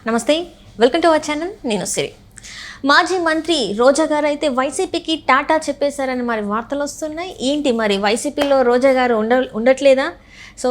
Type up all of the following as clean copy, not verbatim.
నమస్తే, welcome to our channel. నేను సిరి. మాజీ మంత్రి రోజా గారు అయితే వైసీపీకి టాటా చెప్పేశారని మరి వార్తలు వస్తున్నాయి. ఏంటి మరి వైసీపీలో రోజా గారు ఉండట్లేదా? సో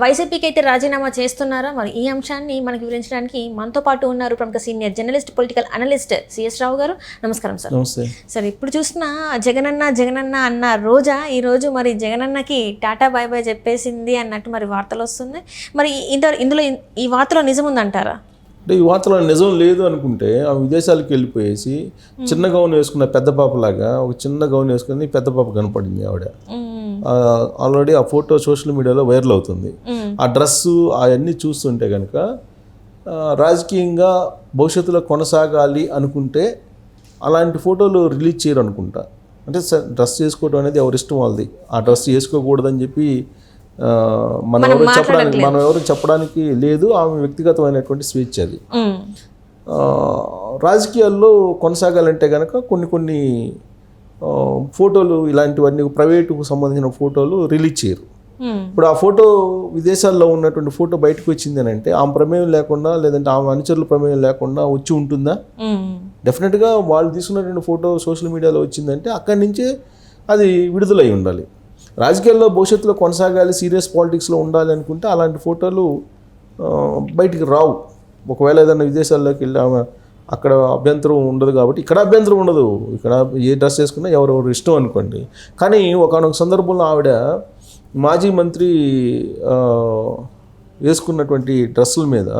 వైసీపీకి అయితే రాజీనామా చేస్తున్నారా? మరి ఈ అంశాన్ని మనకి వివరించడానికి మనతో పాటు ఉన్నారు ప్రముఖ senior journalist, political analyst C S Rao garu. నమస్కారం సార్. నమస్తే సార్, ఇప్పుడు చూసిన జగనన్న అన్న రోజా ఈరోజు మరి జగనన్నకి టాటా బాయ్ బాయ్ చెప్పేసింది అన్నట్టు మరి వార్తలు వస్తున్నాయి. మరి ఇందులో ఈ వార్తలో నిజం ఉందంటారా? అంటే ఈ వార్తలో నిజం లేదు అనుకుంటే ఆ విదేశాలకు వెళ్ళిపోయేసి చిన్న గౌన్ వేసుకున్న పెద్ద పాపలాగా ఒక చిన్న గౌన్ వేసుకుని పెద్ద పాప కనపడింది ఆవిడ. ఆల్రెడీ ఆ ఫోటో సోషల్ మీడియాలో వైరల్ అవుతుంది. ఆ డ్రెస్సు అవన్నీ చూస్తుంటే కనుక రాజకీయంగా భవిష్యత్తులో కొనసాగాలి అనుకుంటే అలాంటి ఫోటోలు రిలీజ్ చేయరు అనుకుంటా. అంటే డ్రెస్ చేసుకోవడం అనేది ఎవరిష్టం వాళ్ళది. ఆ డ్రెస్ వేసుకోకూడదని చెప్పి మనం ఎవరు చెప్పడానికి లేదు. ఆమె వ్యక్తిగతమైనటువంటి స్వేచ్ఛ అది. రాజకీయాల్లో కొనసాగాలంటే కనుక కొన్ని ఫోటోలు ఇలాంటివన్నీ ప్రైవేటుకు సంబంధించిన ఫోటోలు రిలీజ్ చేయరు. ఇప్పుడు ఆ ఫోటో విదేశాల్లో ఉన్నటువంటి ఫోటో బయటకు వచ్చింది అని అంటే ఆమె ప్రమేయం లేకుండా, లేదంటే ఆమె అనుచరుల ప్రమేయం లేకుండా వచ్చి ఉంటుందా? డెఫినెట్గా వాళ్ళు తీసుకున్నటువంటి ఫోటో సోషల్ మీడియాలో వచ్చిందంటే అక్కడి నుంచే అది విడుదలై ఉండాలి. రాజకీయాల్లో భవిష్యత్తులో కొనసాగాలి, సీరియస్ పాలిటిక్స్లో ఉండాలి అనుకుంటే అలాంటి ఫోటోలు బయటికి రావు. ఒకవేళ ఏదైనా విదేశాల్లోకి వెళ్ళి ఆమె అక్కడ అభ్యంతరం ఉండదు కాబట్టి ఇక్కడ అభ్యంతరం ఉండదు. ఇక్కడ ఏ డ్రెస్ వేసుకున్నా ఎవరెవరు ఇష్టం అనుకోండి. కానీ ఒకనొక సందర్భంలో ఆవిడ మాజీ మంత్రి వేసుకున్నటువంటి డ్రెస్సుల మీద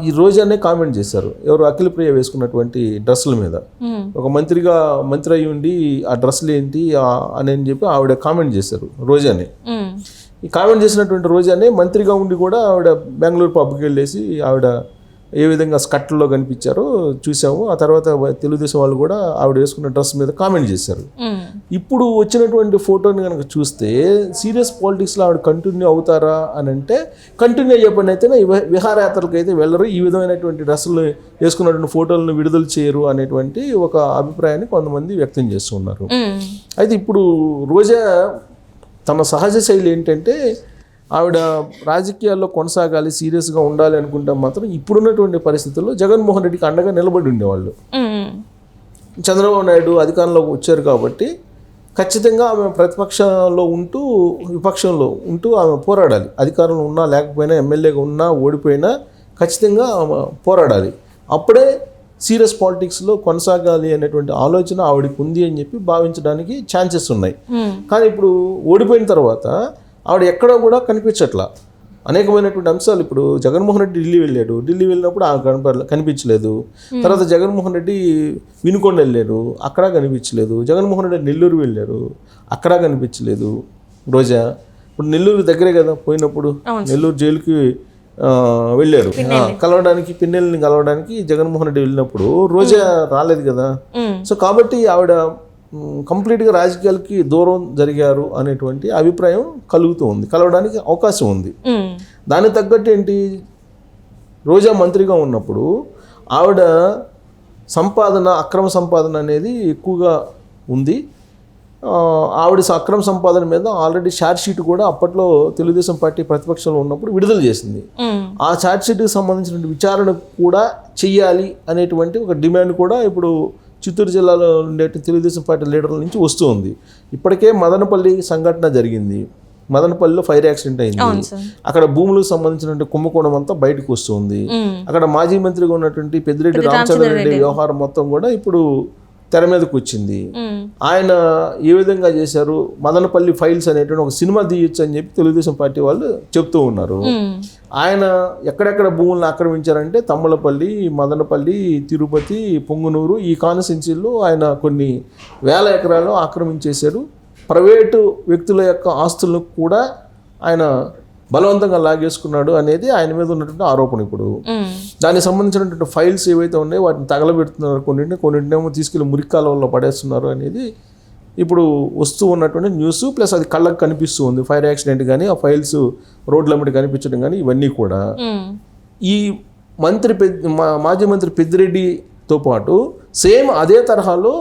ఈ రోజానే కామెంట్ చేశారు. ఎవరు అఖిలప్రియ వేసుకున్నటువంటి డ్రెస్సుల మీద. ఒక మంత్రి అయ్యి ఉండి ఆ డ్రెస్సులు ఏంటి అని చెప్పి ఆవిడ కామెంట్ చేశారు రోజానే. ఈ కామెంట్ చేసినటువంటి రోజానే మంత్రిగా ఉండి కూడా ఆవిడ బెంగళూరు పబ్కి వెళ్ళేసి ఆవిడ ఏ విధంగా స్కట్లో కనిపించారో చూసాము. ఆ తర్వాత తెలుగుదేశం వాళ్ళు కూడా ఆవిడ వేసుకున్న డ్రెస్ మీద కామెంట్ చేశారు. ఇప్పుడు వచ్చినటువంటి ఫోటోని కనుక చూస్తే సీరియస్ పాలిటిక్స్లో ఆవిడ కంటిన్యూ అవుతారా అని అంటే కంటిన్యూ అయ్యే పని అయితే విహారయాత్రలకు అయితే వెళ్ళరు, ఈ విధమైనటువంటి డ్రెస్సులు వేసుకున్నటువంటి ఫోటోలను విడుదల చేయరు అనేటువంటి ఒక అభిప్రాయాన్ని కొంతమంది వ్యక్తం చేస్తున్నారు. అయితే ఇప్పుడు రోజా తమ సహజ శైలి ఏంటంటే ఆవిడ రాజకీయాల్లో కొనసాగాలి, సీరియస్గా ఉండాలి అనుకుంటే మాత్రం ఇప్పుడున్నటువంటి పరిస్థితుల్లో జగన్మోహన్ రెడ్డికి అండగా నిలబడి ఉండేవాళ్ళు. చంద్రబాబు నాయుడు అధికారంలోకి వచ్చారు కాబట్టి ఖచ్చితంగా ఆమె ప్రతిపక్షంలో ఉంటూ విపక్షంలో ఉంటూ ఆమె పోరాడాలి. అధికారంలో ఉన్నా లేకపోయినా, ఎమ్మెల్యేగా ఉన్నా ఓడిపోయినా ఖచ్చితంగా ఆమె పోరాడాలి. అప్పుడే సీరియస్ పాలిటిక్స్లో కొనసాగాలి అనేటువంటి ఆలోచన ఆవిడకి ఉంది అని చెప్పి భావించడానికి ఛాన్సెస్ ఉన్నాయి. కానీ ఇప్పుడు ఓడిపోయిన తర్వాత ఆవిడ ఎక్కడో కూడా కనిపించట్లా. అనేకమైనటువంటి అంశాలు. ఇప్పుడు జగన్మోహన్ రెడ్డి ఢిల్లీ వెళ్ళినప్పుడు ఆమె కనిపించలేదు. తర్వాత జగన్మోహన్ రెడ్డి వినుకొండ వెళ్ళారు, అక్కడ కనిపించలేదు. జగన్మోహన్ రెడ్డి నెల్లూరు వెళ్ళారు, అక్కడ కనిపించలేదు రోజా. ఇప్పుడు నెల్లూరు దగ్గరే కదా పోయినప్పుడు, నెల్లూరు జైలుకి వెళ్ళారు కలవడానికి, పిన్నెల్ని కలవడానికి జగన్మోహన్ రెడ్డి వెళ్ళినప్పుడు రోజా రాలేదు కదా. సో కాబట్టి ఆవిడ కంప్లీట్గా రాజకీయాలకి దూరం జరిగారు అనేటువంటి అభిప్రాయం కలుగుతూ ఉంది, కలవడానికి అవకాశం ఉంది. దానికి తగ్గట్టు ఏంటి, రోజా మంత్రిగా ఉన్నప్పుడు ఆవిడ అక్రమ సంపాదన అనేది ఎక్కువగా ఉంది. ఆవిడ అక్రమ సంపాదన మీద ఆల్రెడీ ఛార్జ్ షీట్ కూడా అప్పట్లో తెలుగుదేశం పార్టీ ప్రతిపక్షంలో ఉన్నప్పుడు విడుదల చేసింది. ఆ ఛార్జ్ షీట్కి సంబంధించిన విచారణ కూడా చెయ్యాలి అనేటువంటి ఒక డిమాండ్ కూడా ఇప్పుడు చిత్తూరు జిల్లాలో ఉండే తెలుగుదేశం పార్టీ లీడర్ల నుంచి వస్తూ ఉంది. ఇప్పటికే మదనపల్లి సంఘటన జరిగింది. మదనపల్లిలో ఫైర్ యాక్సిడెంట్ అయింది. అక్కడ భూములకు సంబంధించినటువంటి కుంభకోణం అంతా బయటకు వస్తుంది. అక్కడ మాజీ మంత్రిగా ఉన్నటువంటి పెద్దిరెడ్డి రామచంద్రారెడ్డి వ్యవహారం మొత్తం కూడా ఇప్పుడు తెర మీదకి వచ్చింది. ఆయన ఏ విధంగా చేశారు, మదనపల్లి ఫైల్స్ అనేటువంటి ఒక సినిమా తీయొచ్చు అని చెప్పి తెలుగుదేశం పార్టీ వాళ్ళు చెప్తూ ఉన్నారు. ఆయన ఎక్కడెక్కడ భూములను ఆక్రమించారంటే తమ్మలపల్లి, మదనపల్లి, తిరుపతి, పొంగునూరు ఈ కాన్స్టిట్యున్సీల్లో ఆయన కొన్ని వేల ఎకరాలు ఆక్రమించేశారు. ప్రైవేటు వ్యక్తుల యొక్క ఆస్తులను కూడా ఆయన బలవంతంగా లాగేసుకున్నాడు అనేది ఆయన మీద ఉన్నటువంటి ఆరోపణ. ఇప్పుడు దానికి సంబంధించినటువంటి ఫైల్స్ ఏవైతే ఉన్నాయో వాటిని తగలబెడుతున్నారు, కొన్నింటినేమో తీసుకెళ్లి మురికాలంలో పడేస్తున్నారు అనేది ఇప్పుడు వస్తూ ఉన్నటువంటి న్యూస్. ప్లస్ అది కళ్ళకు కనిపిస్తూ ఉంది. ఫైర్ యాక్సిడెంట్ కానీ ఆ ఫైల్స్ రోడ్ల మీద కనిపించడం కానీ ఇవన్నీ కూడా ఈ మాజీ మంత్రి పెద్దిరెడ్డితో పాటు సేమ్ అదే తరహాలో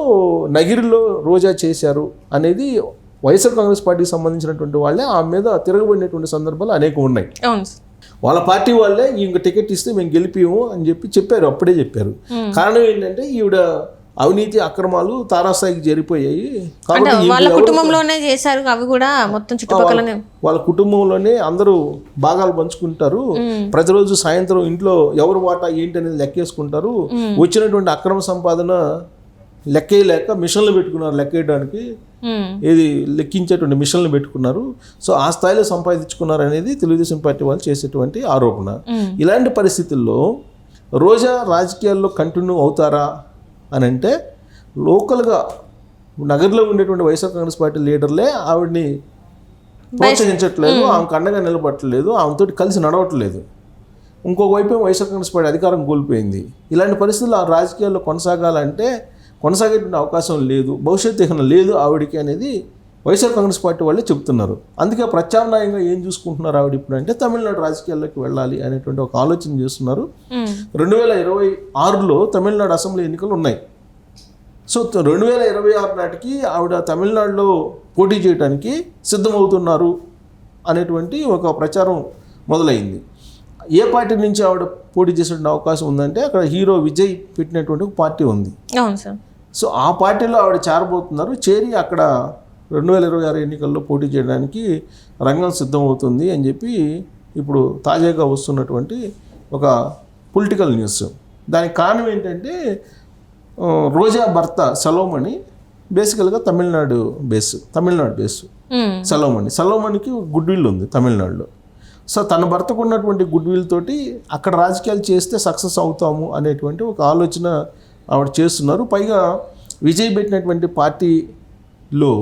నగిరిలో రోజా చేశారు అనేది వైఎస్ఆర్ కాంగ్రెస్ పార్టీకి సంబంధించినటువంటి వాళ్ళే ఆమె మీద తిరగబడినటువంటి సందర్భాలు అనేక ఉన్నాయి. వాళ్ళ పార్టీ వాళ్ళే ఇంక టికెట్ ఇస్తే మేము గెలిపాము అని చెప్పారు, అప్పుడే చెప్పారు. కారణం ఏంటంటే ఈవిడ అవినీతి అక్రమాలు తారాస్థాయికి జరిపోయాయి అంటే వాళ్ళ కుటుంబంలోనే చేశారు, అవి కూడా మొత్తం చుట్టుపక్కలనే వాళ్ళ కుటుంబంలోనే అందరూ భాగాలు పంచుకుంటారు. ప్రతిరోజు సాయంత్రం ఇంట్లో ఎవరు వాటా ఏంటి అనేది లెక్కేసుకుంటారు. వచ్చినటువంటి అక్రమ సంపాదన లెక్కేయలేక మిషన్లు పెట్టుకున్నారు, లెక్కేయడానికి ఏది లెక్కించేటువంటి మిషన్లు పెట్టుకున్నారు. సో ఆ స్థాయిలో సంపాదించుకున్నారు అనేది తెలుగుదేశం పార్టీ వాళ్ళు చేసేటువంటి ఆరోపణ. ఇలాంటి పరిస్థితుల్లో రోజా రాజకీయాల్లో కంటిన్యూ అవుతారా అని అంటే లోకల్గా నగర్లో ఉండేటువంటి వైఎస్ఆర్ కాంగ్రెస్ పార్టీ లీడర్లే ఆవిడని ప్రోత్సహించట్లేదు, ఆమెకు అండగా నిలబట్టలేదు, ఆమెతోటి కలిసి నడవట్లేదు. ఇంకొక వైపు వైఎస్ఆర్ కాంగ్రెస్ పార్టీ అధికారం కోల్పోయింది. ఇలాంటి పరిస్థితుల్లో ఆ రాజకీయాల్లో కొనసాగాలంటే కొనసాగేటువంటి అవకాశం లేదు, భవిష్యత్తు ఏమైనా లేదు ఆవిడికి అనేది వైఎస్ఆర్ కాంగ్రెస్ పార్టీ వాళ్ళే చెప్తున్నారు. అందుకే ప్రత్యామ్నాయంగా ఏం చూసుకుంటున్నారు ఆవిడ ఇప్పుడు అంటే తమిళనాడు రాజకీయాల్లోకి వెళ్ళాలి అనేటువంటి ఒక ఆలోచన చేస్తున్నారు. 2026లో తమిళనాడు అసెంబ్లీ ఎన్నికలు ఉన్నాయి. సో 2026 నాటికి ఆవిడ తమిళనాడులో పోటీ చేయడానికి సిద్ధమవుతున్నారు అనేటువంటి ఒక ప్రచారం మొదలైంది. ఏ పార్టీ నుంచి ఆవిడ పోటీ చేసే అవకాశం ఉందంటే అక్కడ హీరో విజయ్ పెట్టినటువంటి ఒక పార్టీ ఉంది. అవును సార్. సో ఆ పార్టీలో ఆవిడ చేరబోతున్నారు. చేరి అక్కడ 2026 ఎన్నికల్లో పోటీ చేయడానికి రంగం సిద్ధమవుతుంది అని చెప్పి ఇప్పుడు తాజాగా వస్తున్నటువంటి ఒక పొలిటికల్ న్యూస్. దానికి కారణం ఏంటంటే రోజా భర్త సెలవుమణి బేసికల్గా తమిళనాడు బేస్ సెలవుమణికి గుడ్ విల్ ఉంది తమిళనాడులో. సో తన భర్తకు ఉన్నటువంటి గుడ్ విల్ తోటి అక్కడ రాజకీయాలు చేస్తే సక్సెస్ అవుతాము అనేటువంటి ఒక ఆలోచన ఆవిడ చేస్తున్నారు. పైగా విజయ్ పెట్టినటువంటి పార్టీలో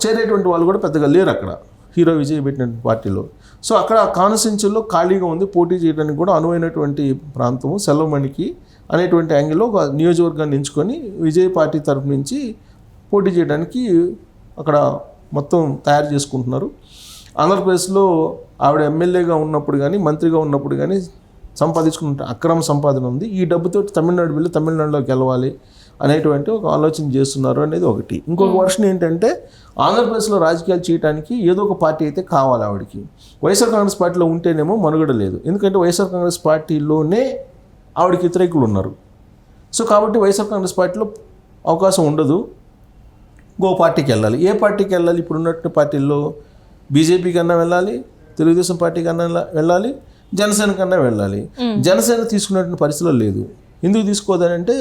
చేరేటువంటి వాళ్ళు కూడా పెద్దగా లేరు అక్కడ, హీరో విజయ్ పెట్టినటువంటి పార్టీలో. సో అక్కడ కాన్స్టిట్యున్సీలో ఖాళీగా ఉంది, పోటీ చేయడానికి కూడా అనువైనటువంటి ప్రాంతము సెలవుమణికి అనేటువంటి యాంగిల్లో ఒక నియోజకవర్గాన్ని ఎంచుకొని విజయ్ పార్టీ తరఫు నుంచి పోటీ చేయడానికి అక్కడ మొత్తం తయారు చేసుకుంటున్నారు. ఆంధ్రప్రదేశ్లో ఆవిడ ఎమ్మెల్యేగా ఉన్నప్పుడు కానీ మంత్రిగా ఉన్నప్పుడు కానీ సంపాదించుకున్న అక్రమ సంపాదన ఉంది. ఈ డబ్బుతో తమిళనాడు వెళ్ళి తమిళనాడులో గెలవాలి అనేటువంటి ఒక ఆలోచన చేస్తున్నారు అనేది ఒకటి. ఇంకొక వర్షన్ ఏంటంటే ఆంధ్రప్రదేశ్లో రాజకీయాలు చేయడానికి ఏదో ఒక పార్టీ అయితే కావాలి ఆవిడకి. వైఎస్ఆర్ కాంగ్రెస్ పార్టీలో ఉంటేనేమో మనుగడ లేదు, ఎందుకంటే వైఎస్ఆర్ కాంగ్రెస్ పార్టీలోనే ఆవిడకి వ్యతిరేకులు ఉన్నారు. సో కాబట్టి వైఎస్ఆర్ కాంగ్రెస్ పార్టీలో అవకాశం ఉండదు, ఇంకో పార్టీకి వెళ్ళాలి. ఏ పార్టీకి వెళ్ళాలి? ఇప్పుడున్నట్టు పార్టీల్లో బీజేపీ కన్నా వెళ్ళాలి, తెలుగుదేశం పార్టీ కన్నా వెళ్ళాలి, జనసేన కన్నా వెళ్ళాలి. జనసేన తీసుకున్నటువంటి పరిస్థితుల్లో లేదు. ఎందుకు తీసుకోదనంటే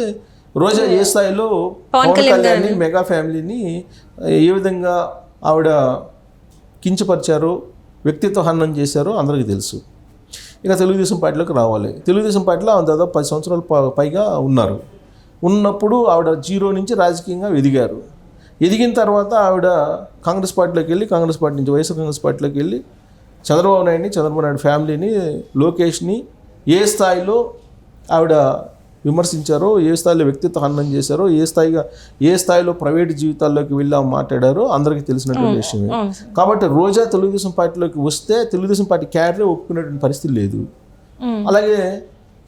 రోజా ఏ స్థాయిలో పవన్ కళ్యాణ్ని మెగా ఫ్యామిలీని ఏ విధంగా ఆవిడ కించపరిచారో, వ్యక్తిత్వ హననం చేశారో అందరికీ తెలుసు. ఇక తెలుగుదేశం పార్టీలోకి రావాలి. తెలుగుదేశం పార్టీలో దాదాపు 10 సంవత్సరాల పైగా ఉన్నప్పుడు ఆవిడ జీరో నుంచి రాజకీయంగా ఎదిగారు. ఎదిగిన తర్వాత ఆవిడ కాంగ్రెస్ పార్టీలోకి వెళ్ళి, కాంగ్రెస్ పార్టీ నుంచి వైఎస్ఆర్ కాంగ్రెస్ పార్టీలోకి వెళ్ళి చంద్రబాబు నాయుడు ఫ్యామిలీని, లోకేష్ని ఏ స్థాయిలో ఆవిడ విమర్శించారో, ఏ స్థాయిలో వ్యక్తిత్వ హననం చేశారో, ఏ స్థాయిలో ప్రైవేట్ జీవితాల్లోకి వెళ్ళి మాట్లాడారో అందరికీ తెలిసినటువంటి విషయమే. కాబట్టి రోజా తెలుగుదేశం పార్టీలోకి వస్తే తెలుగుదేశం పార్టీ క్యాడరే ఒప్పుకునేటువంటి పరిస్థితి లేదు. అలాగే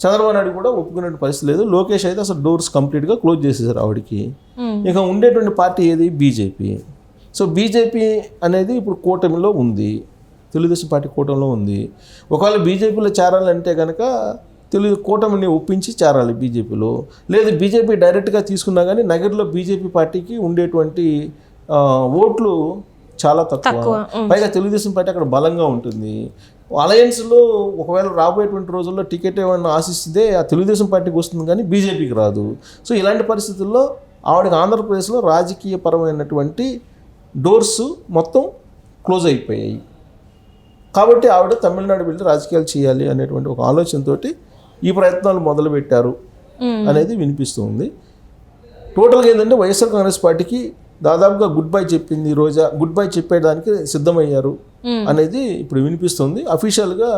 చంద్రబాబు నాయుడు కూడా ఒప్పుకునేటువంటి పరిస్థితి లేదు. లోకేష్ అయితే అసలు డోర్స్ కంప్లీట్గా క్లోజ్ చేసేసారు ఆవిడకి. ఇక ఉండేటువంటి పార్టీ ఏది? బీజేపీ. సో బీజేపీ అనేది ఇప్పుడు కూటమిలో ఉంది, తెలుగుదేశం పార్టీ కూటమిలో ఉంది. ఒకవేళ బీజేపీలో చేరాలంటే కనుక కూటమిని ఒప్పించి చేరాలి బీజేపీలో. లేదు బీజేపీ డైరెక్ట్గా తీసుకున్నా కానీ నగర్లో బీజేపీ పార్టీకి ఉండేటువంటి ఓట్లు చాలా తక్కువ. పైగా తెలుగుదేశం పార్టీ అక్కడ బలంగా ఉంటుంది. అలయన్స్లో ఒకవేళ రాబోయేటువంటి రోజుల్లో టికెట్ ఏమైనా ఆశిస్తే ఆ తెలుగుదేశం పార్టీకి వస్తుంది కానీ బీజేపీకి రాదు. సో ఇలాంటి పరిస్థితుల్లో ఆవిడకి ఆంధ్రప్రదేశ్లో రాజకీయపరమైనటువంటి డోర్స్ మొత్తం క్లోజ్ అయిపోయాయి. కాబట్టి ఆవిడ తమిళనాడు వెళ్ళి రాజకీయాలు చేయాలి అనేటువంటి ఒక ఆలోచనతోటి ఈ ప్రయత్నాలు మొదలుపెట్టారు అనేది వినిపిస్తుంది. టోటల్గా ఏంటంటే వైఎస్ఆర్ కాంగ్రెస్ పార్టీకి దాదాపుగా గుడ్ బై చెప్పింది రోజా, గుడ్ బై చెప్పేయడానికి సిద్ధమయ్యారు అనేది ఇప్పుడు వినిపిస్తుంది. అఫీషియల్గా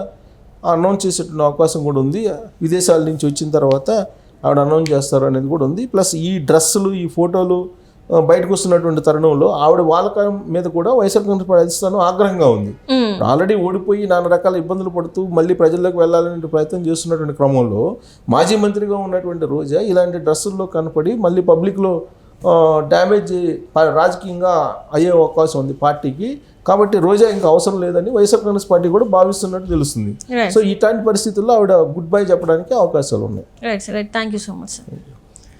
అనౌన్స్ చేసేటువంటి అవకాశం కూడా ఉంది. విదేశాల నుంచి వచ్చిన తర్వాత ఆవిడ అనౌన్స్ చేస్తారు అనేది కూడా ఉంది. ప్లస్ ఈ డ్రెస్సులు, ఈ ఫోటోలు బయటకు వస్తున్నటువంటి తరుణంలో ఆవిడ వాళ్ళ మీద కూడా వైఎస్ఆర్ కాంగ్రెస్ పార్టీ అధిష్టానం ఆగ్రహంగా ఉంది. ఆల్రెడీ ఓడిపోయి నానా రకాల ఇబ్బందులు పడుతూ మళ్ళీ ప్రజల్లోకి వెళ్ళాలనే ప్రయత్నం చేస్తున్నటువంటి క్రమంలో మాజీ మంత్రిగా ఉన్నటువంటి రోజా ఇలాంటి డ్రెస్సుల్లో కనపడి మళ్ళీ పబ్లిక్లో డ్యామేజ్ రాజకీయంగా అయ్యే అవకాశం ఉంది పార్టీకి. కాబట్టి రోజా ఇంకా అవసరం లేదని వైఎస్ఆర్ కాంగ్రెస్ పార్టీ కూడా భావిస్తున్నట్టు తెలుస్తుంది. రైట్ సో ఇట్లాంటి పరిస్థితుల్లో ఆవిడ గుడ్ బై చెప్పడానికి అవకాశాలు ఉన్నాయి. Right sir right thank you so much sir.